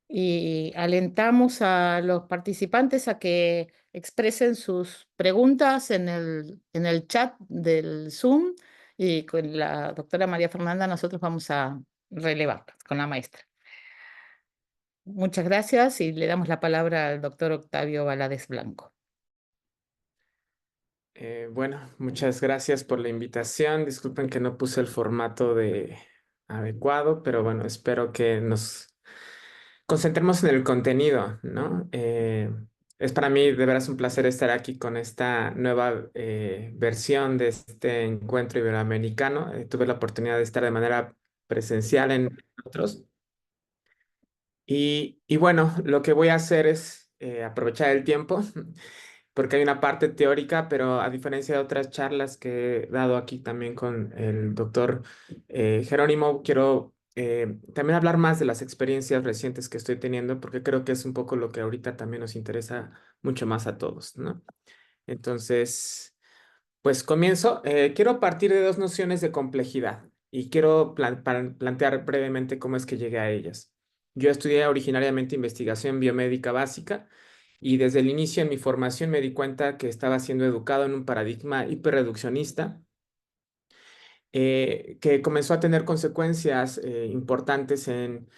Y alentamos a los participantes a que expresen sus preguntas en el chat del Zoom y con la doctora María Fernanda nosotros vamos a relevarlas con la maestra. Muchas gracias y le damos la palabra al doctor Octavio Valadez Blanco. Bueno, muchas gracias por la invitación. Disculpen que no puse el formato adecuado, pero bueno, espero que nos concentremos en el contenido, ¿no? Es para mí de veras un placer estar aquí con esta nueva versión de este encuentro iberoamericano. Tuve la oportunidad de estar de manera presencial en otros. Y bueno, lo que voy a hacer es aprovechar el tiempo, porque hay una parte teórica, pero a diferencia de otras charlas que he dado aquí también con el doctor Jerónimo, quiero también hablar más de las experiencias recientes que estoy teniendo, porque creo que es un poco lo que ahorita también nos interesa mucho más a todos, ¿no? Entonces, pues comienzo. Quiero partir de dos nociones de complejidad y quiero plantear brevemente cómo es que llegué a ellas. Yo estudié originariamente investigación biomédica básica y desde el inicio en mi formación me di cuenta que estaba siendo educado en un paradigma hiperreduccionista que comenzó a tener consecuencias importantes en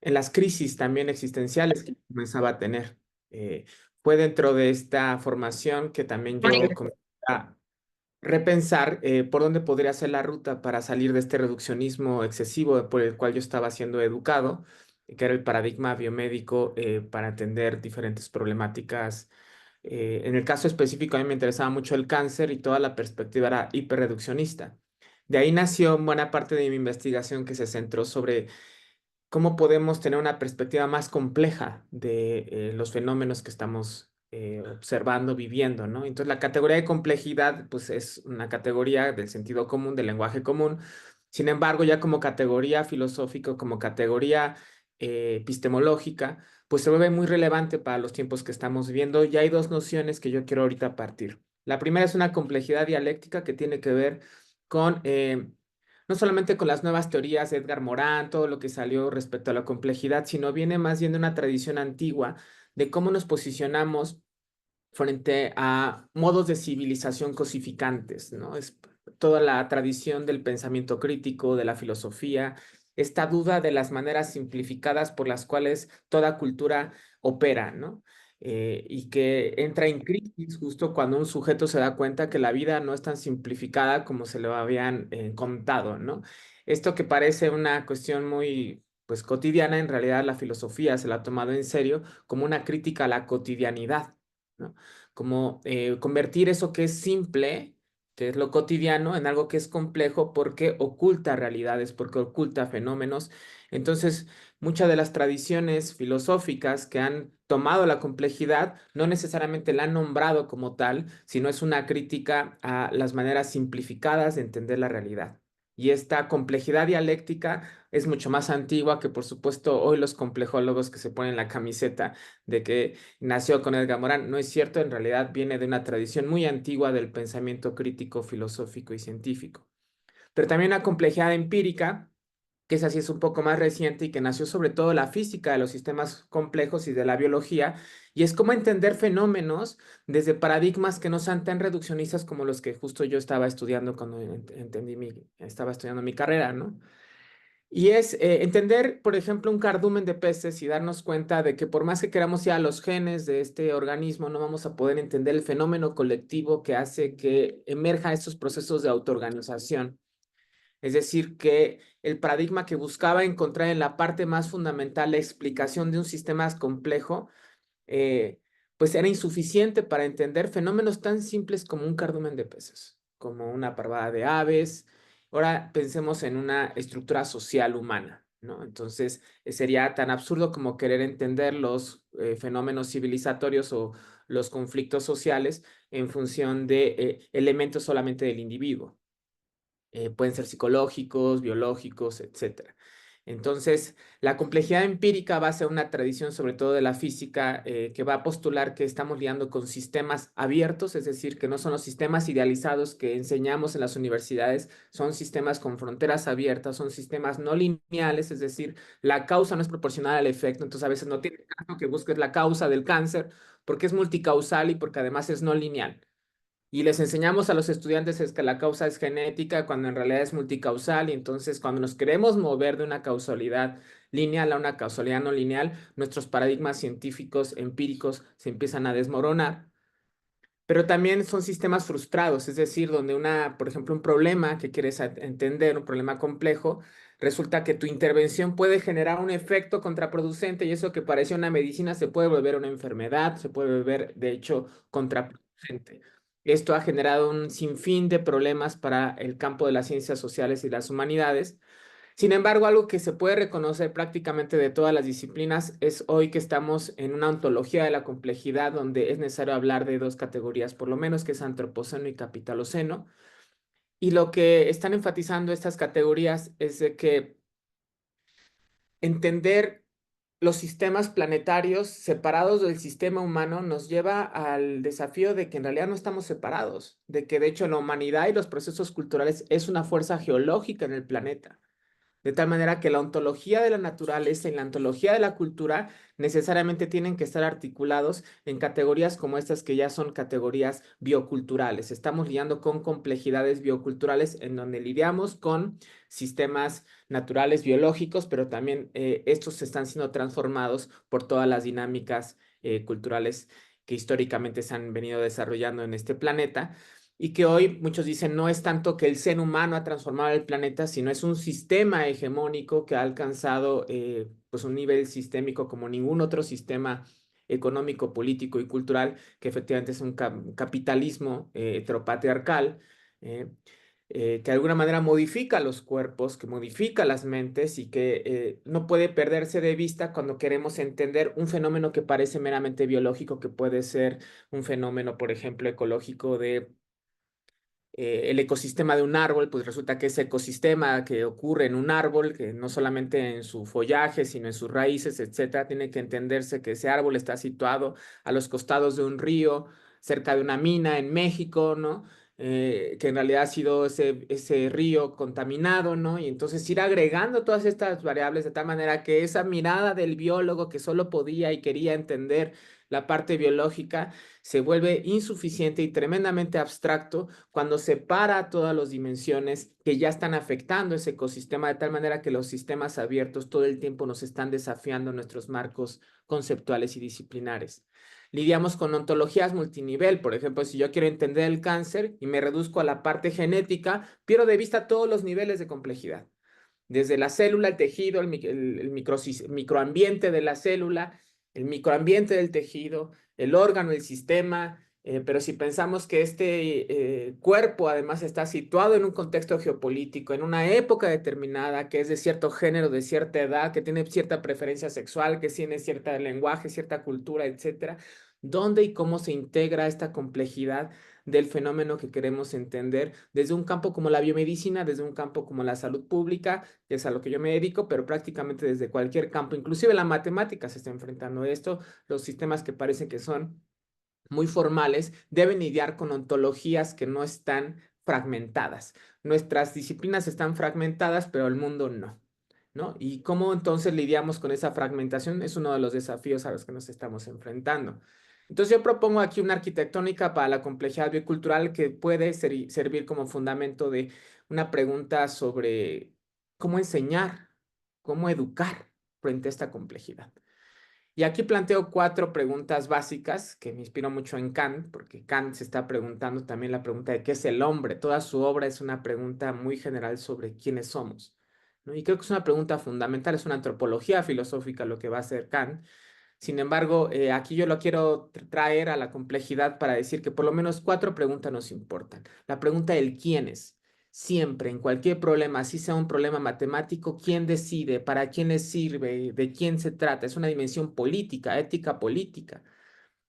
las crisis también existenciales que comenzaba a tener. Eh, Fue dentro de esta formación que también yo comencé a repensar por dónde podría ser la ruta para salir de este reduccionismo excesivo por el cual yo estaba siendo educado, que era el paradigma biomédico para atender diferentes problemáticas. En el caso específico, a mí me interesaba mucho el cáncer y toda la perspectiva era hiperreduccionista. De ahí nació buena parte de mi investigación que se centró sobre cómo podemos tener una perspectiva más compleja de los fenómenos que estamos observando, viviendo, ¿no? Entonces, la categoría de complejidad, pues es una categoría del sentido común, del lenguaje común. Sin embargo, ya como categoría filosófica, como categoría epistemológica, pues se vuelve muy relevante para los tiempos que estamos viviendo. Y hay dos nociones que yo quiero ahorita partir. La primera es una complejidad dialéctica que tiene que ver con no solamente con las nuevas teorías de Edgar Morin, todo lo que salió respecto a la complejidad, sino viene más bien de una tradición antigua de cómo nos posicionamos frente a modos de civilización cosificantes, ¿no? Es toda la tradición del pensamiento crítico, de la filosofía, esta duda de las maneras simplificadas por las cuales toda cultura opera, ¿no? Y que entra en crisis justo cuando un sujeto se da cuenta que la vida no es tan simplificada como se lo habían contado, ¿no? Esto que parece una cuestión muy, pues, cotidiana, en realidad la filosofía se la ha tomado en serio como una crítica a la cotidianidad, ¿no? Como convertir eso que es simple, que es lo cotidiano, en algo que es complejo porque oculta realidades, porque oculta fenómenos. Entonces, muchas de las tradiciones filosóficas que han tomado la complejidad no necesariamente la han nombrado como tal, sino es una crítica a las maneras simplificadas de entender la realidad. Y esta complejidad dialéctica es mucho más antigua que, por supuesto, hoy los complejólogos que se ponen la camiseta de que nació con Edgar Morin. No es cierto, en realidad viene de una tradición muy antigua del pensamiento crítico, filosófico y científico. Pero también una complejidad empírica, que esa sí es un poco más reciente y que nació sobre todo de la física de los sistemas complejos y de la biología, y es cómo entender fenómenos desde paradigmas que no sean tan reduccionistas como los que justo yo estaba estudiando cuando estaba estudiando mi carrera, ¿no? Y es entender, por ejemplo, un cardumen de peces y darnos cuenta de que por más que queramos ir a los genes de este organismo, no vamos a poder entender el fenómeno colectivo que hace que emerjan estos procesos de autoorganización. Es decir, que el paradigma que buscaba encontrar en la parte más fundamental la explicación de un sistema complejo, eh, pues era insuficiente para entender fenómenos tan simples como un cardumen de peces, como una parvada de aves. Ahora pensemos en una estructura social humana, ¿no? Entonces, sería tan absurdo como querer entender los fenómenos civilizatorios o los conflictos sociales en función de elementos solamente del individuo. Pueden ser psicológicos, biológicos, etcétera. Entonces, la complejidad empírica va a ser una tradición, sobre todo de la física, que va a postular que estamos lidiando con sistemas abiertos, es decir, que no son los sistemas idealizados que enseñamos en las universidades, son sistemas con fronteras abiertas, son sistemas no lineales, es decir, la causa no es proporcional al efecto, entonces a veces no tiene caso que busques la causa del cáncer porque es multicausal y porque además es no lineal. Y les enseñamos a los estudiantes es que la causa es genética cuando en realidad es multicausal y entonces cuando nos queremos mover de una causalidad lineal a una causalidad no lineal, nuestros paradigmas científicos empíricos se empiezan a desmoronar. Pero también son sistemas frustrados, es decir, donde por ejemplo, un problema que quieres entender, un problema complejo, resulta que tu intervención puede generar un efecto contraproducente y eso que parecía una medicina se puede volver una enfermedad, se puede volver, de hecho, contraproducente. Esto ha generado un sinfín de problemas para el campo de las ciencias sociales y las humanidades. Sin embargo, algo que se puede reconocer prácticamente de todas las disciplinas es hoy que estamos en una ontología de la complejidad donde es necesario hablar de dos categorías, por lo menos que es antropoceno y capitaloceno. Y lo que están enfatizando estas categorías es de que entender los sistemas planetarios separados del sistema humano nos lleva al desafío de que en realidad no estamos separados, de que de hecho la humanidad y los procesos culturales es una fuerza geológica en el planeta. De tal manera que la ontología de la naturaleza y la ontología de la cultura necesariamente tienen que estar articulados en categorías como estas que ya son categorías bioculturales. Estamos lidiando con complejidades bioculturales en donde lidiamos con sistemas naturales biológicos, pero también estos están siendo transformados por todas las dinámicas culturales que históricamente se han venido desarrollando en este planeta y que hoy muchos dicen no es tanto que el ser humano ha transformado el planeta, sino es un sistema hegemónico que ha alcanzado pues un nivel sistémico como ningún otro sistema económico, político y cultural, que efectivamente es un capitalismo heteropatriarcal. eh, que de alguna manera modifica los cuerpos, que modifica las mentes y que no puede perderse de vista cuando queremos entender un fenómeno que parece meramente biológico, que puede ser un fenómeno, por ejemplo, ecológico de el ecosistema de un árbol, pues resulta que ese ecosistema que ocurre en un árbol, que no solamente en su follaje, sino en sus raíces, etcétera, tiene que entenderse que ese árbol está situado a los costados de un río, cerca de una mina en México, ¿no? Que en realidad ha sido ese río contaminado, ¿no? Y entonces ir agregando todas estas variables de tal manera que esa mirada del biólogo que solo podía y quería entender la parte biológica se vuelve insuficiente y tremendamente abstracto cuando separa todas las dimensiones que ya están afectando ese ecosistema, de tal manera que los sistemas abiertos todo el tiempo nos están desafiando nuestros marcos conceptuales y disciplinares. Lidiamos con ontologías multinivel, por ejemplo, si yo quiero entender el cáncer y me reduzco a la parte genética, pierdo de vista todos los niveles de complejidad desde la célula, el tejido, microambiente de la célula, el microambiente del tejido, el órgano, el sistema, pero si pensamos que este cuerpo además está situado en un contexto geopolítico, en una época determinada, que es de cierto género, de cierta edad, que tiene cierta preferencia sexual, que tiene cierto lenguaje, cierta cultura, etcétera, ¿dónde y cómo se integra esta complejidad del fenómeno que queremos entender desde un campo como la biomedicina, desde un campo como la salud pública, que es a lo que yo me dedico, pero prácticamente desde cualquier campo, inclusive la matemática se está enfrentando a esto, los sistemas que parecen que son muy formales deben lidiar con ontologías que no están fragmentadas. Nuestras disciplinas están fragmentadas, pero el mundo no. ¿No? Y cómo entonces lidiamos con esa fragmentación es uno de los desafíos a los que nos estamos enfrentando. Entonces yo propongo aquí una arquitectónica para la complejidad biocultural que puede servir como fundamento de una pregunta sobre cómo enseñar, cómo educar frente a esta complejidad. Y aquí planteo cuatro preguntas básicas que me inspiró mucho en Kant, porque Kant se está preguntando también la pregunta de qué es el hombre. Toda su obra es una pregunta muy general sobre quiénes somos, ¿no? Y creo que es una pregunta fundamental, es una antropología filosófica lo que va a hacer Kant. Sin embargo, aquí yo lo quiero traer a la complejidad para decir que por lo menos cuatro preguntas nos importan. La pregunta del quién es. Siempre, en cualquier problema, así sea un problema matemático, ¿quién decide? ¿Para quién le sirve? ¿De quién se trata? Es una dimensión política, ética política.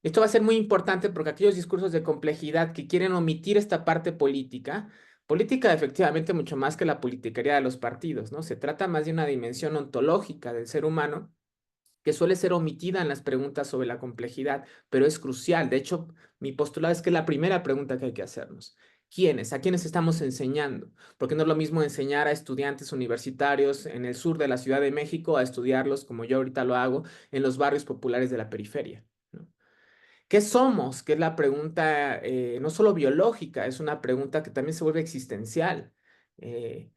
Esto va a ser muy importante porque aquellos discursos de complejidad que quieren omitir esta parte política, Política, efectivamente, mucho más que la politiquería de los partidos, ¿no? Se trata más de una dimensión ontológica del ser humano que suele ser omitida en las preguntas sobre la complejidad, pero es crucial. De hecho, mi postulado es que es la primera pregunta que hay que hacernos. ¿Quiénes? ¿A quiénes estamos enseñando? Porque no es lo mismo enseñar a estudiantes universitarios en el sur de la Ciudad de México a estudiarlos, como yo ahorita lo hago, en los barrios populares de la periferia, ¿no? ¿Qué somos? Que es la pregunta no solo biológica, es una pregunta que también se vuelve existencial. Eh,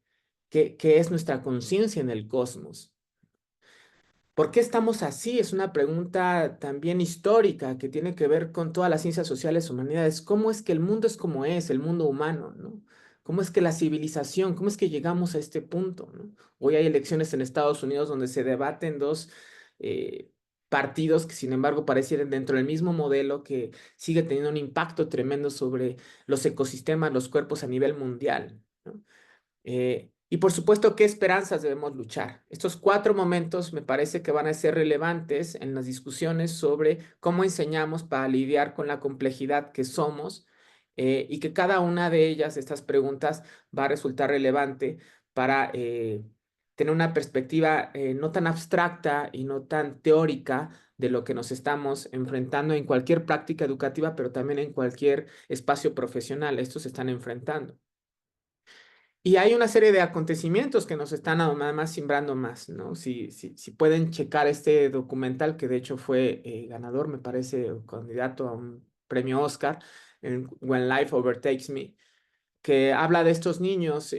¿qué es nuestra conciencia en el cosmos? ¿Por qué estamos así? Es una pregunta también histórica que tiene que ver con todas las ciencias sociales, humanidades. ¿Cómo es que el mundo es como es, el mundo humano, ¿no? ¿Cómo es que la civilización, cómo es que llegamos a este punto, ¿no? Hoy hay elecciones en Estados Unidos donde se debaten dos eh, partidos que, sin embargo, parecieran dentro del mismo modelo que sigue teniendo un impacto tremendo sobre los ecosistemas, los cuerpos a nivel mundial, ¿no? Y por supuesto, ¿qué esperanzas debemos luchar? Estos cuatro momentos me parece que van a ser relevantes en las discusiones sobre cómo enseñamos para lidiar con la complejidad que somos y que cada una de ellas, estas preguntas, va a resultar relevante para tener una perspectiva no tan abstracta y no tan teórica de lo que nos estamos enfrentando en cualquier práctica educativa, pero también en cualquier espacio profesional. Estos se están enfrentando. Y hay una serie de acontecimientos que nos están además simbrando más, ¿no? Si pueden checar este documental, que de hecho fue ganador, me parece, o candidato a un premio Oscar, en When Life Overtakes Me, que habla de estos niños,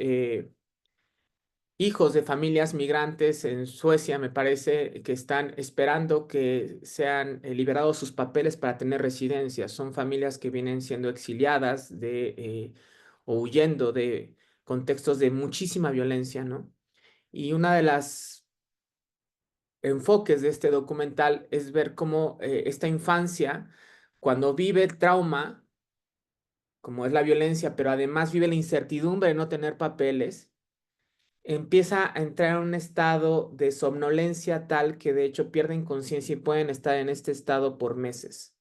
hijos de familias migrantes en Suecia, me parece, que están esperando que sean liberados sus papeles para tener residencia. Son familias que vienen siendo exiliadas o huyendo de contextos de muchísima violencia, ¿no? Y una de las enfoques de este documental es ver cómo esta infancia, cuando vive el trauma, como es la violencia, pero además vive la incertidumbre de no tener papeles, empieza a entrar en un estado de somnolencia tal que de hecho pierden conciencia y pueden estar en este estado por meses.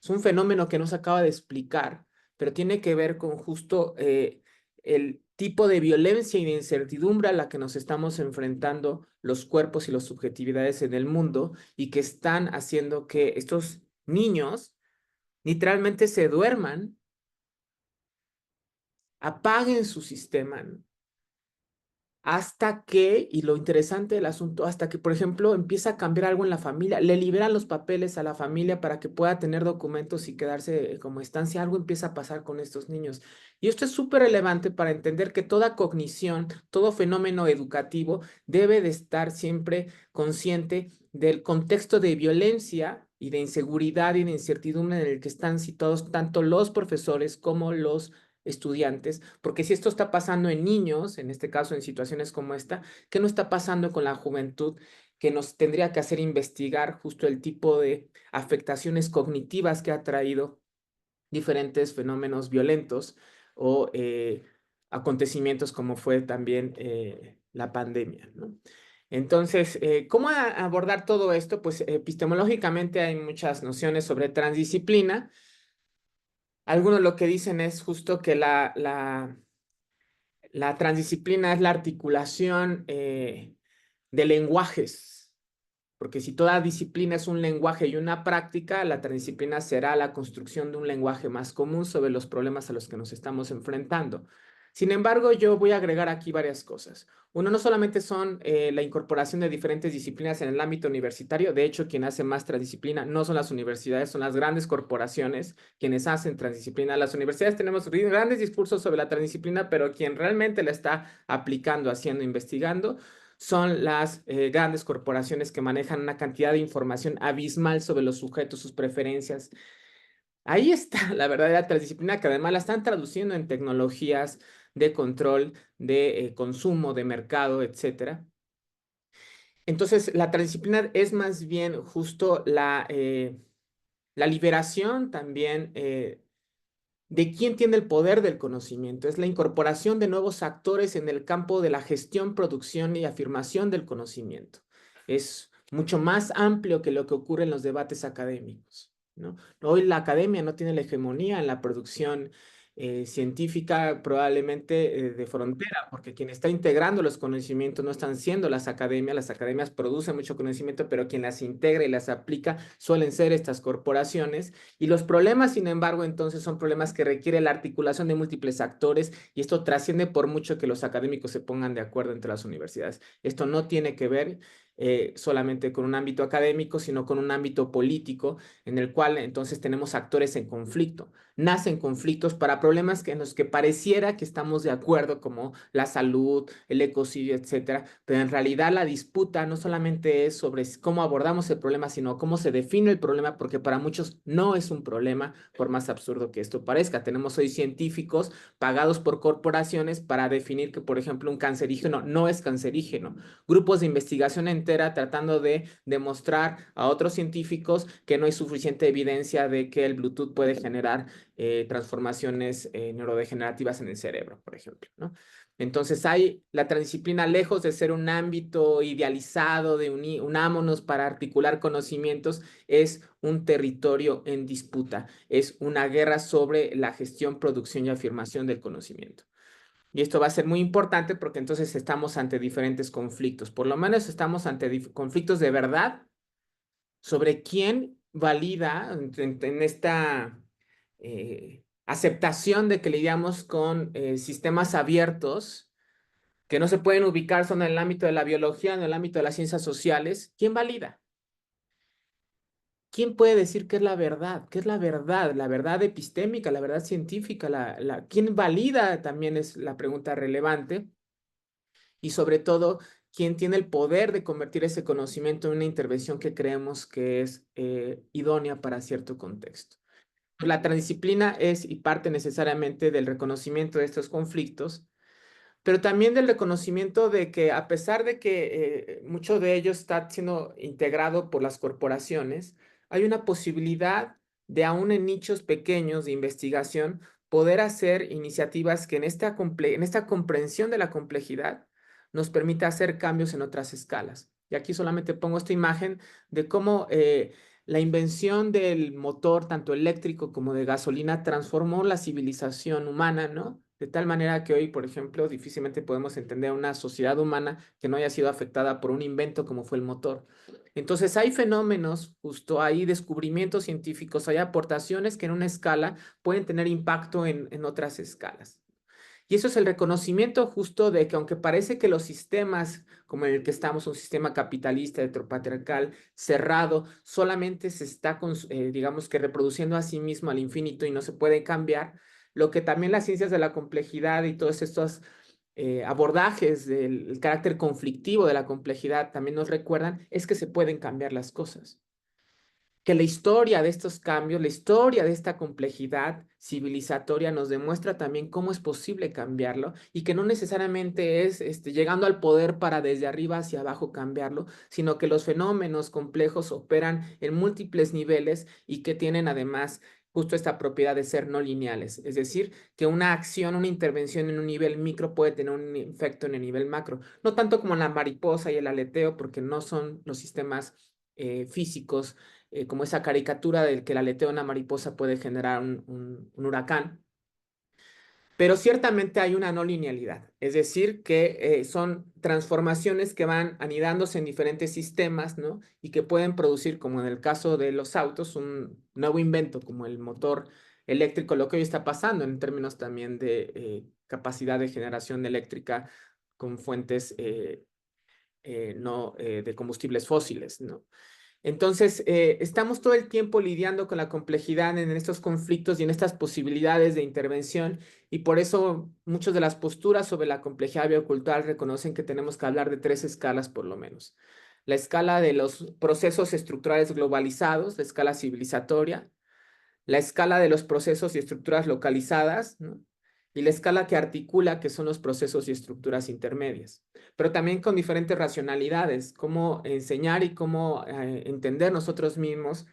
Es un fenómeno que no se acaba de explicar, pero tiene que ver con justo el tipo de violencia y de incertidumbre a la que nos estamos enfrentando los cuerpos y las subjetividades en el mundo y que están haciendo que estos niños literalmente se duerman, apaguen su sistema, ¿no? Hasta que, y lo interesante del asunto, hasta que, por ejemplo, empieza a cambiar algo en la familia, le liberan los papeles a la familia para que pueda tener documentos y quedarse como estancia, algo empieza a pasar con estos niños. Y esto es súper relevante para entender que toda cognición, todo fenómeno educativo debe de estar siempre consciente del contexto de violencia y de inseguridad y de incertidumbre en el que están situados tanto los profesores como los estudiantes, porque si esto está pasando en niños, en este caso en situaciones como esta, ¿qué no está pasando con la juventud que nos tendría que hacer investigar justo el tipo de afectaciones cognitivas que ha traído diferentes fenómenos violentos o acontecimientos como fue también la pandemia, ¿no? Entonces, ¿cómo abordar todo esto? Pues epistemológicamente hay muchas nociones sobre transdisciplina. Algunos lo que dicen es justo que la transdisciplina es la articulación de lenguajes, porque si toda disciplina es un lenguaje y una práctica, la transdisciplina será la construcción de un lenguaje más común sobre los problemas a los que nos estamos enfrentando. Sin embargo, yo voy a agregar aquí varias cosas. Uno, no solamente son la incorporación de diferentes disciplinas en el ámbito universitario, de hecho, quien hace más transdisciplina no son las universidades, son las grandes corporaciones quienes hacen transdisciplina. Las universidades tenemos grandes discursos sobre la transdisciplina, pero quien realmente la está aplicando, haciendo, investigando, son las grandes corporaciones que manejan una cantidad de información abismal sobre los sujetos, sus preferencias. Ahí está la verdadera transdisciplina que además la están traduciendo en tecnologías de control, de consumo, de mercado, etcétera. Entonces, la transdisciplina es más bien justo la liberación también de quién tiene el poder del conocimiento. Es la incorporación de nuevos actores en el campo de la gestión, producción y afirmación del conocimiento. Es mucho más amplio que lo que ocurre en los debates académicos, ¿no? Hoy la academia no tiene la hegemonía en la producción científica probablemente de frontera, porque quien está integrando los conocimientos no están siendo las academias producen mucho conocimiento, pero quien las integra y las aplica suelen ser estas corporaciones, y los problemas, sin embargo, entonces son problemas que requieren la articulación de múltiples actores, y esto trasciende por mucho que los académicos se pongan de acuerdo entre las universidades. Esto no tiene que ver solamente con un ámbito académico, sino con un ámbito político en el cual entonces tenemos actores en conflicto. Nacen conflictos para problemas en los que pareciera que estamos de acuerdo, como la salud, el ecocidio, etcétera, pero en realidad la disputa no solamente es sobre cómo abordamos el problema, sino cómo se define el problema, porque para muchos no es un problema, por más absurdo que esto parezca. Tenemos hoy científicos pagados por corporaciones para definir que, por ejemplo, un cancerígeno no es cancerígeno, grupos de investigación entera tratando de demostrar a otros científicos que no hay suficiente evidencia de que el Bluetooth puede generar transformaciones neurodegenerativas en el cerebro, por ejemplo, ¿no? Entonces hay la transdisciplina, lejos de ser un ámbito idealizado de unámonos para articular conocimientos, es un territorio en disputa, es una guerra sobre la gestión, producción y afirmación del conocimiento. Y esto va a ser muy importante porque entonces estamos ante diferentes conflictos. Por lo menos estamos ante conflictos de verdad sobre quién valida en esta aceptación de que lidiamos con sistemas abiertos que no se pueden ubicar solo en el ámbito de la biología, en el ámbito de las ciencias sociales. ¿Quién valida? ¿Quién puede decir qué es la verdad? ¿Qué es la verdad? La verdad epistémica, la verdad científica, ¿quién valida? También es la pregunta relevante. Y sobre todo, quién tiene el poder de convertir ese conocimiento en una intervención que creemos que es idónea para cierto contexto. La transdisciplina es y parte necesariamente del reconocimiento de estos conflictos, pero también del reconocimiento de que a pesar de que mucho de ello está siendo integrado por las corporaciones, hay una posibilidad de aún en nichos pequeños de investigación poder hacer iniciativas que en esta comprensión de la complejidad nos permita hacer cambios en otras escalas. Y aquí solamente pongo esta imagen de cómo la invención del motor, tanto eléctrico como de gasolina, transformó la civilización humana, ¿no? De tal manera que hoy, por ejemplo, difícilmente podemos entender una sociedad humana que no haya sido afectada por un invento como fue el motor. Entonces, hay fenómenos, justo hay descubrimientos científicos, hay aportaciones que en una escala pueden tener impacto en otras escalas. Y eso es el reconocimiento justo de que aunque parece que los sistemas como en el que estamos, un sistema capitalista, heteropatriarcal, cerrado, solamente se está, digamos que reproduciendo a sí mismo al infinito y no se puede cambiar, lo que también las ciencias de la complejidad y todos estos abordajes del carácter conflictivo de la complejidad también nos recuerdan es que se pueden cambiar las cosas, que la historia de estos cambios, la historia de esta complejidad civilizatoria nos demuestra también cómo es posible cambiarlo y que no necesariamente es llegando al poder para desde arriba hacia abajo cambiarlo, sino que los fenómenos complejos operan en múltiples niveles y que tienen además justo esta propiedad de ser no lineales. Es decir, que una acción, una intervención en un nivel micro puede tener un efecto en el nivel macro. No tanto como la mariposa y el aleteo, porque no son los sistemas físicos como esa caricatura del que el aleteo de una mariposa puede generar un huracán, pero ciertamente hay una no linealidad, es decir, que son transformaciones que van anidándose en diferentes sistemas, ¿no? Y que pueden producir, como en el caso de los autos, un nuevo invento como el motor eléctrico, lo que hoy está pasando en términos también de capacidad de generación eléctrica con fuentes no de combustibles fósiles, ¿no? Entonces, estamos todo el tiempo lidiando con la complejidad en estos conflictos y en estas posibilidades de intervención, y por eso muchas de las posturas sobre la complejidad biocultural reconocen que tenemos que hablar de tres escalas por lo menos. La escala de los procesos estructurales globalizados, la escala civilizatoria, la escala de los procesos y estructuras localizadas, ¿no? Y la escala que articula, que son los procesos y estructuras intermedias, pero también con diferentes racionalidades, cómo enseñar y cómo entender nosotros mismos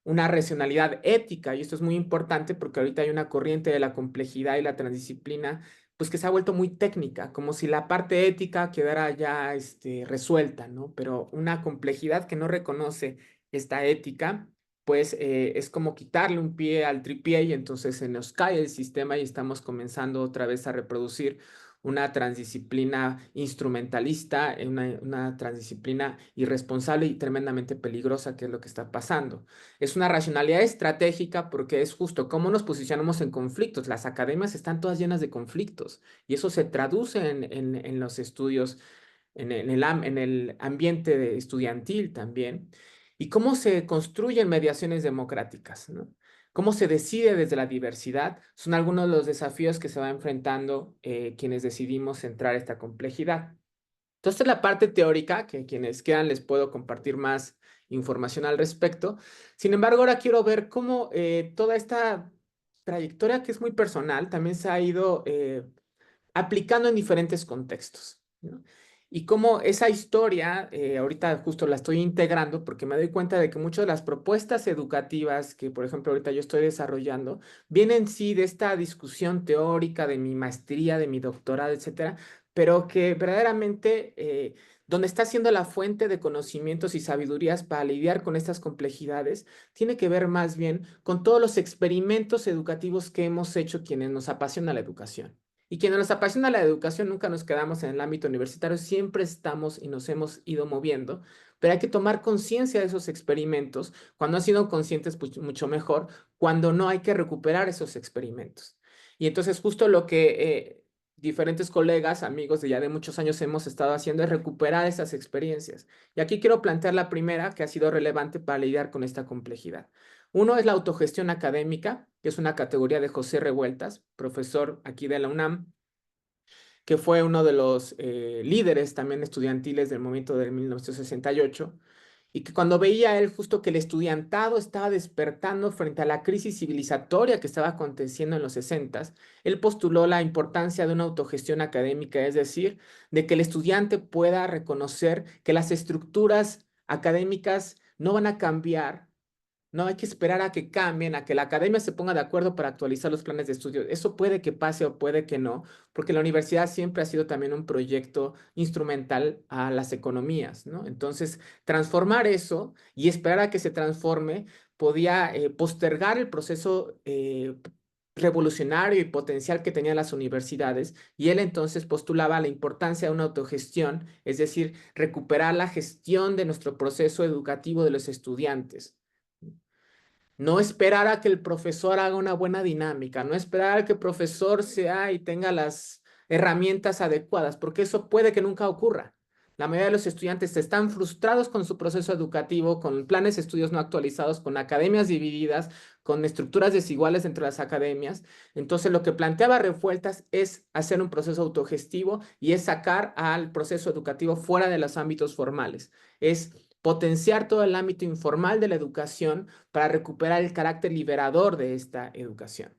una racionalidad ética, y esto es muy importante porque ahorita hay una corriente de la complejidad y la transdisciplina, pues que se ha vuelto muy técnica, como si la parte ética quedara ya resuelta, ¿no? Pero una complejidad que no reconoce esta ética pues es como quitarle un pie al tripié y entonces se nos cae el sistema y estamos comenzando otra vez a reproducir una transdisciplina instrumentalista, una transdisciplina irresponsable y tremendamente peligrosa, que es lo que está pasando. Es una racionalidad estratégica porque es justo cómo nos posicionamos en conflictos. Las academias están todas llenas de conflictos y eso se traduce en los estudios, en el ambiente estudiantil también. Y cómo se construyen mediaciones democráticas, ¿no? Cómo se decide desde la diversidad son algunos de los desafíos que se va enfrentando quienes decidimos entrar a esta complejidad. Entonces, la parte teórica, que quienes quieran les puedo compartir más información al respecto. Sin embargo, ahora quiero ver cómo toda esta trayectoria, que es muy personal, también se ha ido aplicando en diferentes contextos, ¿no? Y cómo esa historia, ahorita justo la estoy integrando porque me doy cuenta de que muchas de las propuestas educativas que, por ejemplo, ahorita yo estoy desarrollando, vienen sí de esta discusión teórica de mi maestría, de mi doctorado, etcétera, pero que verdaderamente donde está siendo la fuente de conocimientos y sabidurías para lidiar con estas complejidades, tiene que ver más bien con todos los experimentos educativos que hemos hecho quienes nos apasiona la educación. Y quienes nos apasiona la educación nunca nos quedamos en el ámbito universitario, siempre estamos y nos hemos ido moviendo, pero hay que tomar conciencia de esos experimentos. Cuando han sido conscientes, pues mucho mejor. Cuando no, hay que recuperar esos experimentos. Y entonces justo lo que diferentes colegas, amigos de ya de muchos años hemos estado haciendo es recuperar esas experiencias. Y aquí quiero plantear la primera que ha sido relevante para lidiar con esta complejidad. Uno es la autogestión académica, que es una categoría de José Revueltas, profesor aquí de la UNAM, que fue uno de los líderes también estudiantiles del movimiento de 1968, y que cuando veía él justo que el estudiantado estaba despertando frente a la crisis civilizatoria que estaba aconteciendo en los 60, él postuló la importancia de una autogestión académica, es decir, de que el estudiante pueda reconocer que las estructuras académicas no van a cambiar. No hay que esperar a que cambien, a que la academia se ponga de acuerdo para actualizar los planes de estudio. Eso puede que pase o puede que no, porque la universidad siempre ha sido también un proyecto instrumental a las economías, ¿no? Entonces, transformar eso y esperar a que se transforme podía postergar el proceso revolucionario y potencial que tenían las universidades, y él entonces postulaba la importancia de una autogestión, es decir, recuperar la gestión de nuestro proceso educativo de los estudiantes. No esperar a que el profesor haga una buena dinámica, no esperar a que el profesor sea y tenga las herramientas adecuadas, porque eso puede que nunca ocurra. La mayoría de los estudiantes están frustrados con su proceso educativo, con planes de estudios no actualizados, con academias divididas, con estructuras desiguales entre las academias. Entonces, lo que planteaba Revueltas es hacer un proceso autogestivo y es sacar al proceso educativo fuera de los ámbitos formales. Es potenciar todo el ámbito informal de la educación para recuperar el carácter liberador de esta educación.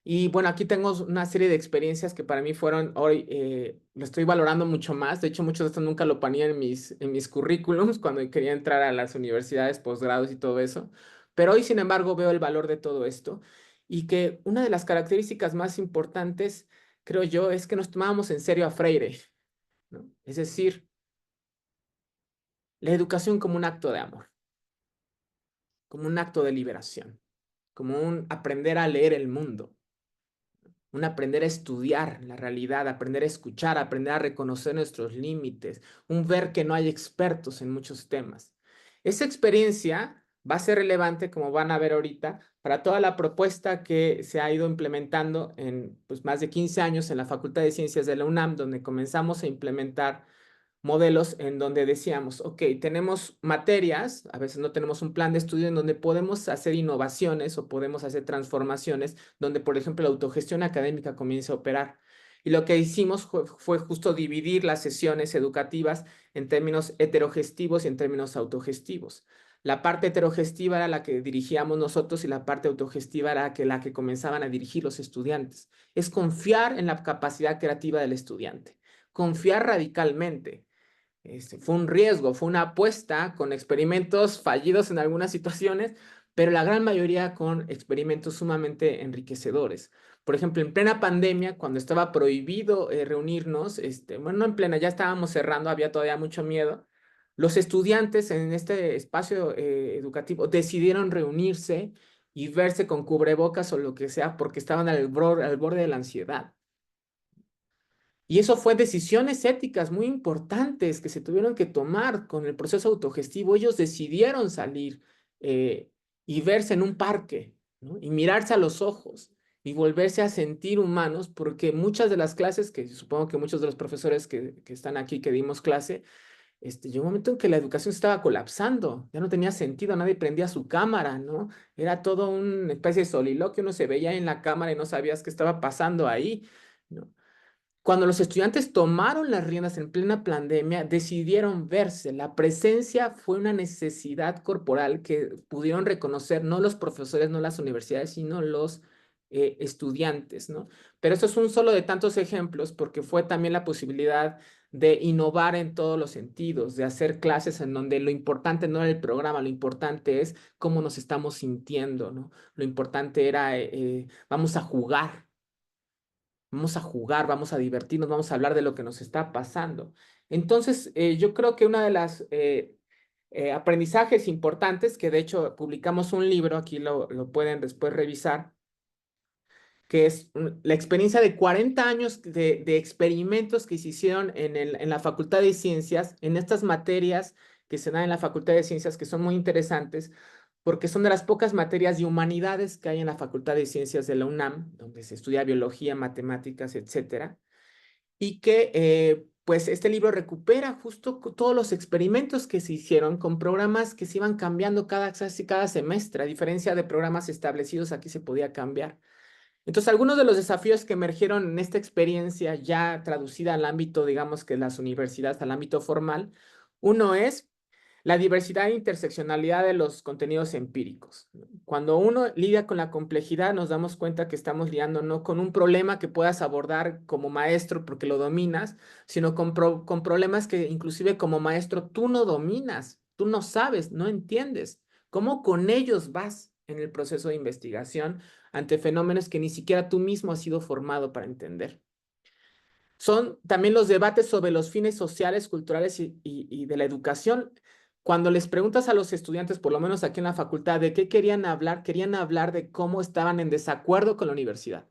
Y bueno, aquí tengo una serie de experiencias que para mí fueron, hoy lo estoy valorando mucho más. De hecho, muchos de estos nunca lo ponía en mis currículums cuando quería entrar a las universidades, posgrados y todo eso. Pero hoy, sin embargo, veo el valor de todo esto y que una de las características más importantes, creo yo, es que nos tomábamos en serio a Freire, ¿no? Es decir, la educación como un acto de amor, como un acto de liberación, como un aprender a leer el mundo, un aprender a estudiar la realidad, aprender a escuchar, aprender a reconocer nuestros límites, un ver que no hay expertos en muchos temas. Esa experiencia va a ser relevante, como van a ver ahorita, para toda la propuesta que se ha ido implementando en pues, más de 15 años en la Facultad de Ciencias de la UNAM, donde comenzamos a implementar modelos en donde decíamos, ok, tenemos materias, a veces no tenemos un plan de estudio en donde podemos hacer innovaciones o podemos hacer transformaciones, donde, por ejemplo, la autogestión académica comienza a operar. Y lo que hicimos fue justo dividir las sesiones educativas en términos heterogestivos y en términos autogestivos. La parte heterogestiva era la que dirigíamos nosotros y la parte autogestiva era la que comenzaban a dirigir los estudiantes. Es confiar en la capacidad creativa del estudiante, confiar radicalmente. Fue un riesgo, fue una apuesta con experimentos fallidos en algunas situaciones, pero la gran mayoría con experimentos sumamente enriquecedores. Por ejemplo, en plena pandemia, cuando estaba prohibido reunirnos, bueno, no en plena, ya estábamos cerrando, había todavía mucho miedo. los estudiantes en este espacio educativo decidieron reunirse y verse con cubrebocas o lo que sea porque estaban al borde de la ansiedad. Y eso fue decisiones éticas muy importantes que se tuvieron que tomar con el proceso autogestivo. Ellos decidieron salir y verse en un parque, ¿no? Y mirarse a los ojos y volverse a sentir humanos, porque muchas de las clases, que supongo que muchos de los profesores que están aquí, que dimos clase, llegó un momento en que la educación estaba colapsando, ya no tenía sentido, nadie prendía su cámara, ¿no? Era todo una especie de soliloquio, uno se veía en la cámara y no sabías qué estaba pasando ahí, ¿no? Cuando los estudiantes tomaron las riendas en plena pandemia, decidieron verse. La presencia fue una necesidad corporal que pudieron reconocer no los profesores, no las universidades, sino los estudiantes, ¿no? Pero eso es un solo de tantos ejemplos porque fue también la posibilidad de innovar en todos los sentidos, de hacer clases en donde lo importante no era el programa, lo importante es cómo nos estamos sintiendo, ¿no? Lo importante era, vamos a jugar. Vamos a jugar, vamos a divertirnos, vamos a hablar de lo que nos está pasando. Entonces, yo creo que una de las aprendizajes importantes, que de hecho publicamos un libro, aquí lo pueden después revisar, que es la experiencia de 40 años de experimentos que se hicieron en la Facultad de Ciencias, en estas materias que se dan en la Facultad de Ciencias, que son muy interesantes, porque son de las pocas materias de humanidades que hay en la Facultad de Ciencias de la UNAM, donde se estudia biología, matemáticas, etcétera, y que pues este libro recupera justo todos los experimentos que se hicieron con programas que se iban cambiando casi cada semestre, a diferencia de programas establecidos, aquí se podía cambiar. Entonces, algunos de los desafíos que emergieron en esta experiencia ya traducida al ámbito, digamos que las universidades, al ámbito formal, uno es la diversidad e interseccionalidad de los contenidos empíricos. Cuando uno lidia con la complejidad, nos damos cuenta que estamos lidiando no con un problema que puedas abordar como maestro porque lo dominas, sino con problemas que inclusive como maestro tú no dominas, tú no sabes, no entiendes. ¿Cómo con ellos vas en el proceso de investigación ante fenómenos que ni siquiera tú mismo has sido formado para entender? Son también los debates sobre los fines sociales, culturales y de la educación. Cuando les preguntas a los estudiantes, por lo menos aquí en la facultad, de qué querían hablar de cómo estaban en desacuerdo con la universidad,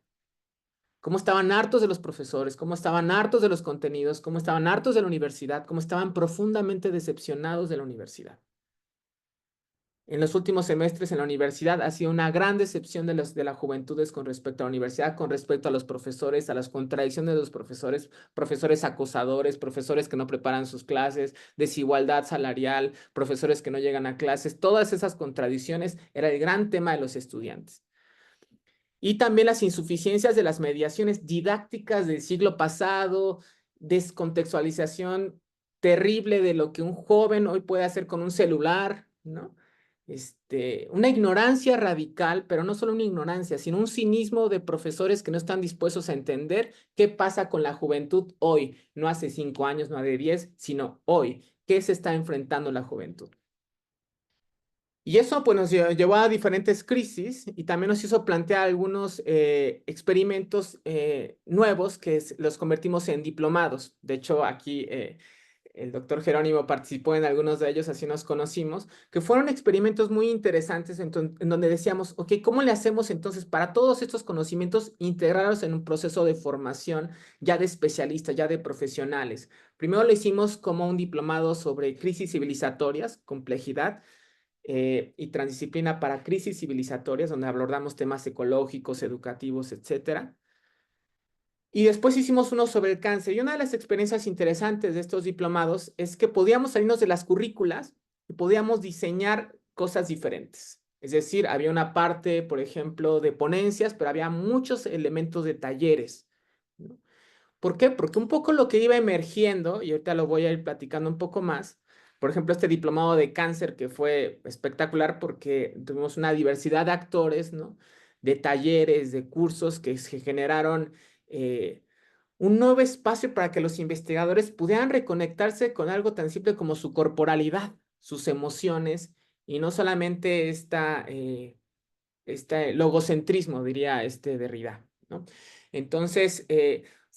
cómo estaban hartos de los profesores, cómo estaban hartos de los contenidos, cómo estaban hartos de la universidad, cómo estaban profundamente decepcionados de la universidad. En los últimos semestres en la universidad ha sido una gran decepción de las juventudes con respecto a la universidad, con respecto a los profesores, a las contradicciones de los profesores, profesores acosadores, profesores que no preparan sus clases, desigualdad salarial, profesores que no llegan a clases. Todas esas contradicciones era el gran tema de los estudiantes. Y también las insuficiencias de las mediaciones didácticas del siglo pasado, descontextualización terrible de lo que un joven hoy puede hacer con un celular, ¿no? Una ignorancia radical, pero no solo una ignorancia, sino un cinismo de profesores que no están dispuestos a entender qué pasa con la juventud hoy, no hace 5 años, no hace 10, sino hoy, qué se está enfrentando la juventud. Y eso pues nos llevó a diferentes crisis y también nos hizo plantear algunos experimentos nuevos que los convertimos en diplomados. De hecho, aquí el doctor Jerónimo participó en algunos de ellos, así nos conocimos, que fueron experimentos muy interesantes en donde decíamos, ok, ¿cómo le hacemos entonces para todos estos conocimientos integrarlos en un proceso de formación ya de especialistas, ya de profesionales? Primero lo hicimos como un diplomado sobre crisis civilizatorias, complejidad y transdisciplina para crisis civilizatorias, donde abordamos temas ecológicos, educativos, etcétera. Y después hicimos uno sobre el cáncer. Y una de las experiencias interesantes de estos diplomados es que podíamos salirnos de las currículas y podíamos diseñar cosas diferentes. Es decir, había una parte, por ejemplo, de ponencias, pero había muchos elementos de talleres, ¿no? ¿Por qué? Porque un poco lo que iba emergiendo, y ahorita lo voy a ir platicando un poco más, por ejemplo, este diplomado de cáncer que fue espectacular porque tuvimos una diversidad de actores, ¿no? De talleres, de cursos que se generaron un nuevo espacio para que los investigadores pudieran reconectarse con algo tan simple como su corporalidad, sus emociones, y no solamente este logocentrismo, diría Derrida, ¿no? Entonces,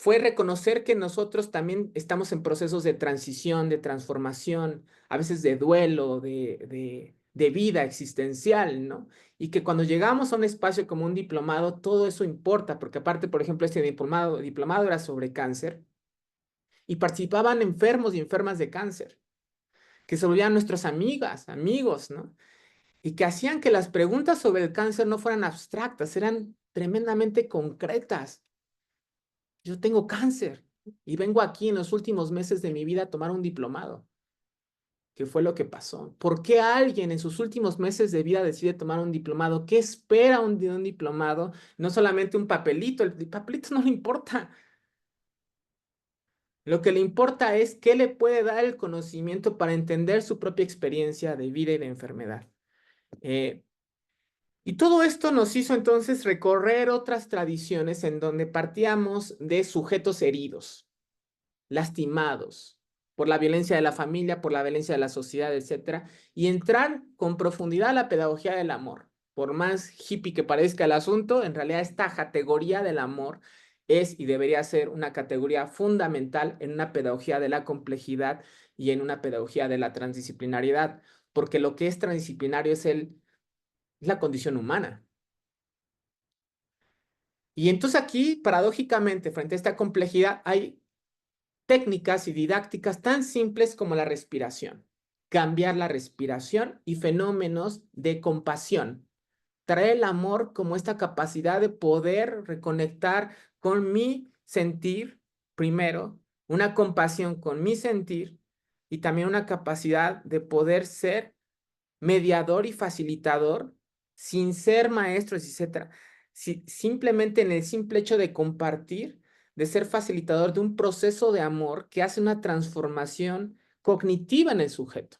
fue reconocer que nosotros también estamos en procesos de transición, de transformación, a veces de duelo, de vida existencial, ¿no? Y que cuando llegamos a un espacio como un diplomado, todo eso importa, porque aparte, por ejemplo, este diplomado era sobre cáncer y participaban enfermos y enfermas de cáncer, que se volvían nuestras amigas, amigos, ¿no? Y que hacían que las preguntas sobre el cáncer no fueran abstractas, eran tremendamente concretas. Yo tengo cáncer y vengo aquí en los últimos meses de mi vida a tomar un diplomado. ¿Qué fue lo que pasó? ¿Por qué alguien en sus últimos meses de vida decide tomar un diplomado? ¿Qué espera de un diplomado? No solamente un papelito, el papelito no le importa. Lo que le importa es qué le puede dar el conocimiento para entender su propia experiencia de vida y de enfermedad. Eh, y todo esto nos hizo entonces recorrer otras tradiciones en donde partíamos de sujetos heridos, lastimados por la violencia de la familia, por la violencia de la sociedad, etcétera, y entrar con profundidad a la pedagogía del amor. Por más hippie que parezca el asunto, en realidad esta categoría del amor es y debería ser una categoría fundamental en una pedagogía de la complejidad y en una pedagogía de la transdisciplinariedad, porque lo que es transdisciplinario es la condición humana. Y entonces aquí, paradójicamente, frente a esta complejidad, hay técnicas y didácticas tan simples como la respiración, cambiar la respiración y fenómenos de compasión. Traer el amor como esta capacidad de poder reconectar con mi sentir, primero, una compasión con mi sentir y también una capacidad de poder ser mediador y facilitador sin ser maestros, etcétera. Simplemente en el simple hecho de compartir, de ser facilitador de un proceso de amor que hace una transformación cognitiva en el sujeto.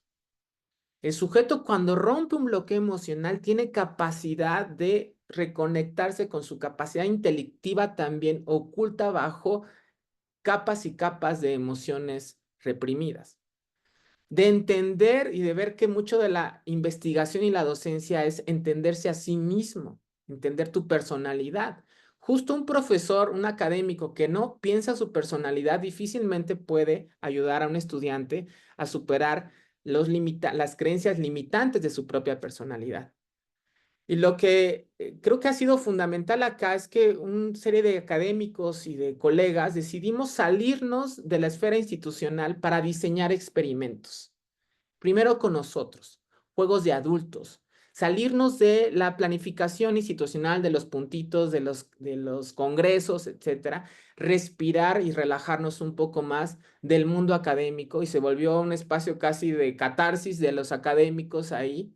El sujeto cuando rompe un bloqueo emocional tiene capacidad de reconectarse con su capacidad intelectiva también oculta bajo capas y capas de emociones reprimidas, de entender y de ver que mucho de la investigación y la docencia es entenderse a sí mismo, entender tu personalidad. Justo un profesor, un académico que no piensa su personalidad difícilmente puede ayudar a un estudiante a superar las creencias limitantes de su propia personalidad. Y lo que creo que ha sido fundamental acá es que una serie de académicos y de colegas decidimos salirnos de la esfera institucional para diseñar experimentos. Primero con nosotros, juegos de adultos, salirnos de la planificación institucional de los puntitos, de los congresos, etcétera, respirar y relajarnos un poco más del mundo académico y se volvió un espacio casi de catarsis de los académicos ahí,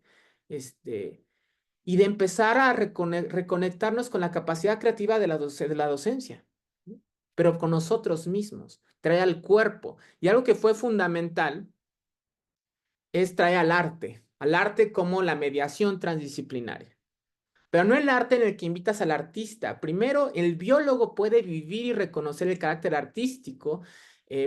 y de empezar a reconectarnos con la capacidad creativa de la docencia, ¿no? Pero con nosotros mismos, trae al cuerpo. Y algo que fue fundamental es traer al arte como la mediación transdisciplinaria. Pero no el arte en el que invitas al artista. Primero, el biólogo puede vivir y reconocer el carácter artístico,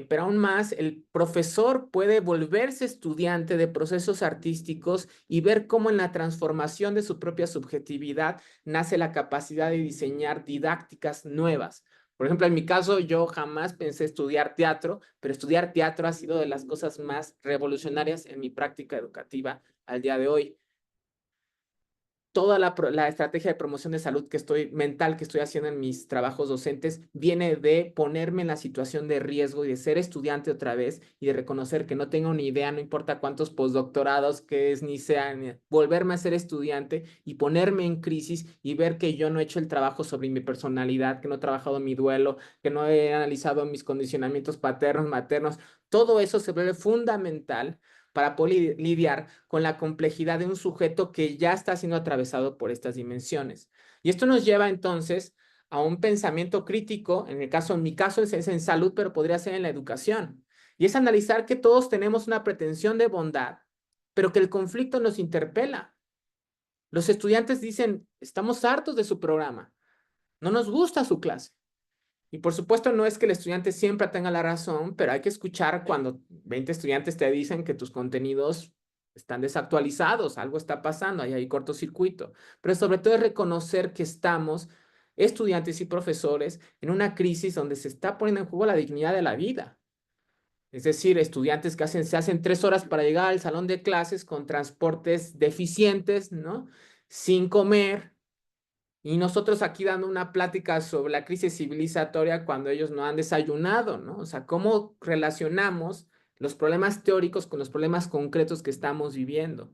pero aún más, el profesor puede volverse estudiante de procesos artísticos y ver cómo en la transformación de su propia subjetividad nace la capacidad de diseñar didácticas nuevas. Por ejemplo, en mi caso, yo jamás pensé estudiar teatro, pero estudiar teatro ha sido de las cosas más revolucionarias en mi práctica educativa al día de hoy. Toda la estrategia de promoción de salud mental que estoy haciendo en mis trabajos docentes viene de ponerme en la situación de riesgo y de ser estudiante otra vez y de reconocer que no tengo ni idea, no importa cuántos postdoctorados que es ni sea, volverme a ser estudiante y ponerme en crisis y ver que yo no he hecho el trabajo sobre mi personalidad, que no he trabajado mi duelo, que no he analizado mis condicionamientos paternos, maternos. Todo eso se vuelve fundamental para poder lidiar con la complejidad de un sujeto que ya está siendo atravesado por estas dimensiones. Y esto nos lleva entonces a un pensamiento crítico, en mi caso es en salud, pero podría ser en la educación. Y es analizar que todos tenemos una pretensión de bondad, pero que el conflicto nos interpela. Los estudiantes dicen, estamos hartos de su programa, no nos gusta su clase. Y por supuesto no es que el estudiante siempre tenga la razón, pero hay que escuchar cuando 20 estudiantes te dicen que tus contenidos están desactualizados, algo está pasando, ahí hay cortocircuito. Pero sobre todo es reconocer que estamos estudiantes y profesores en una crisis donde se está poniendo en juego la dignidad de la vida. Es decir, estudiantes que se hacen 3 horas para llegar al salón de clases con transportes deficientes, ¿no? Sin comer. Y nosotros aquí dando una plática sobre la crisis civilizatoria cuando ellos no han desayunado, ¿no? O sea, ¿cómo relacionamos los problemas teóricos con los problemas concretos que estamos viviendo?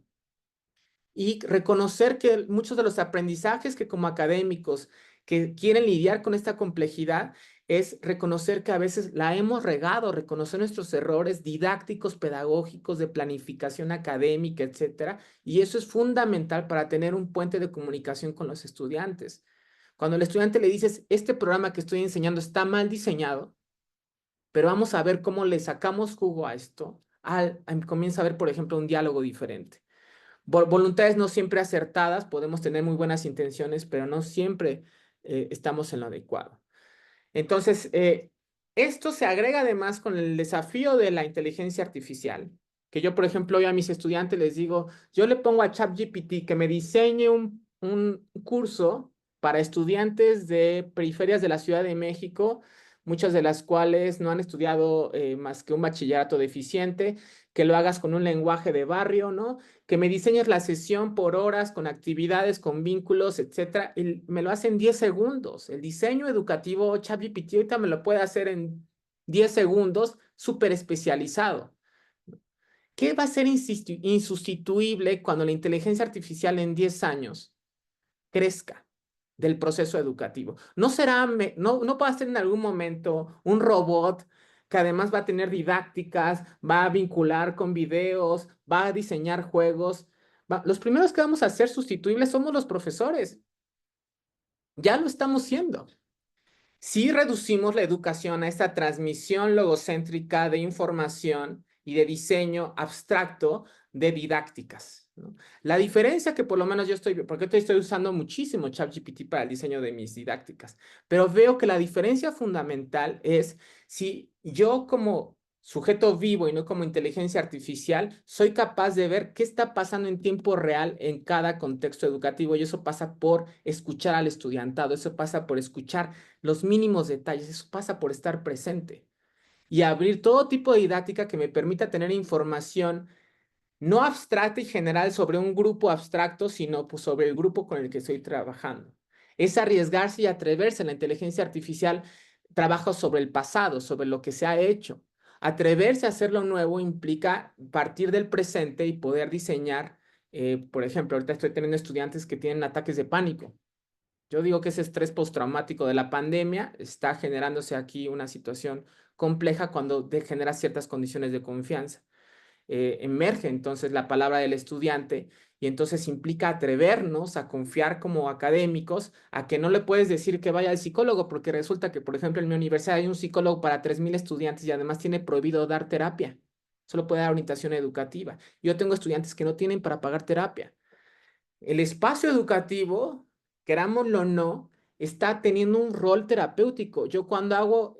Y reconocer que muchos de los aprendizajes que como académicos que quieren lidiar con esta complejidad es reconocer que a veces la hemos regado, reconocer nuestros errores didácticos, pedagógicos, de planificación académica, etcétera. Y eso es fundamental para tener un puente de comunicación con los estudiantes. Cuando al estudiante le dices, este programa que estoy enseñando está mal diseñado, pero vamos a ver cómo le sacamos jugo a esto, comienza a haber, por ejemplo, un diálogo diferente. Voluntades no siempre acertadas, podemos tener muy buenas intenciones, pero no siempre estamos en lo adecuado. Entonces, esto se agrega además con el desafío de la inteligencia artificial, que yo, por ejemplo, hoy a mis estudiantes les digo, yo le pongo a ChatGPT que me diseñe un curso para estudiantes de periferias de la Ciudad de México, muchas de las cuales no han estudiado más que un bachillerato deficiente, que lo hagas con un lenguaje de barrio, ¿no? Que me diseñes la sesión por horas, con actividades, con vínculos, etcétera, y me lo hace en 10 segundos. El diseño educativo ChatGPT ahorita me lo puede hacer en 10 segundos, súper especializado. ¿Qué va a ser insustituible cuando la inteligencia artificial en 10 años crezca del proceso educativo? No será, no va a ser en algún momento un robot que además va a tener didácticas, va a vincular con videos, va a diseñar juegos. Los primeros que vamos a ser sustituibles somos los profesores. Ya lo estamos siendo. Si reducimos la educación a esta transmisión logocéntrica de información y de diseño abstracto de didácticas, ¿no? La diferencia que por lo menos yo porque estoy usando muchísimo ChatGPT para el diseño de mis didácticas, pero veo que la diferencia fundamental es si yo como sujeto vivo y no como inteligencia artificial, soy capaz de ver qué está pasando en tiempo real en cada contexto educativo y eso pasa por escuchar al estudiantado, eso pasa por escuchar los mínimos detalles, eso pasa por estar presente y abrir todo tipo de didáctica que me permita tener información no abstracta y general sobre un grupo abstracto, sino pues, sobre el grupo con el que estoy trabajando. Es arriesgarse y atreverse. La inteligencia artificial trabaja sobre el pasado, sobre lo que se ha hecho. Atreverse a hacer lo nuevo implica partir del presente y poder diseñar, por ejemplo, ahorita estoy teniendo estudiantes que tienen ataques de pánico. Yo digo que ese estrés postraumático de la pandemia está generándose aquí una situación compleja cuando genera ciertas condiciones de confianza. Emerge entonces la palabra del estudiante y entonces implica atrevernos a confiar como académicos a que no le puedes decir que vaya al psicólogo porque resulta que, por ejemplo, en mi universidad hay un psicólogo para 3,000 estudiantes y además tiene prohibido dar terapia. Solo puede dar orientación educativa. Yo tengo estudiantes que no tienen para pagar terapia. El espacio educativo, querámoslo o no, está teniendo un rol terapéutico. Yo cuando hago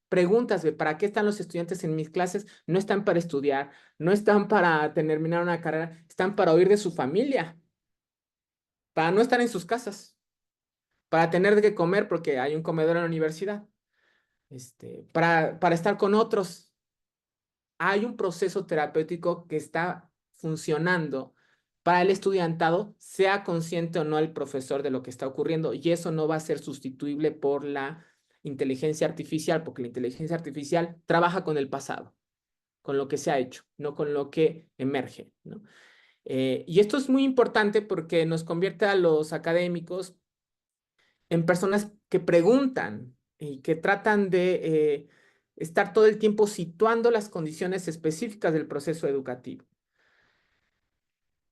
preguntas de para qué están los estudiantes en mis clases, no están para estudiar, no están para terminar una carrera, están para oír de su familia, para no estar en sus casas, para tener de qué comer porque hay un comedor en la universidad, para estar con otros. Hay un proceso terapéutico que está funcionando para el estudiantado, sea consciente o no el profesor de lo que está ocurriendo, y eso no va a ser sustituible por la inteligencia artificial, porque la inteligencia artificial trabaja con el pasado, con lo que se ha hecho, no con lo que emerge, ¿no? Y esto es muy importante porque nos convierte a los académicos en personas que preguntan y que tratan de estar todo el tiempo situando las condiciones específicas del proceso educativo.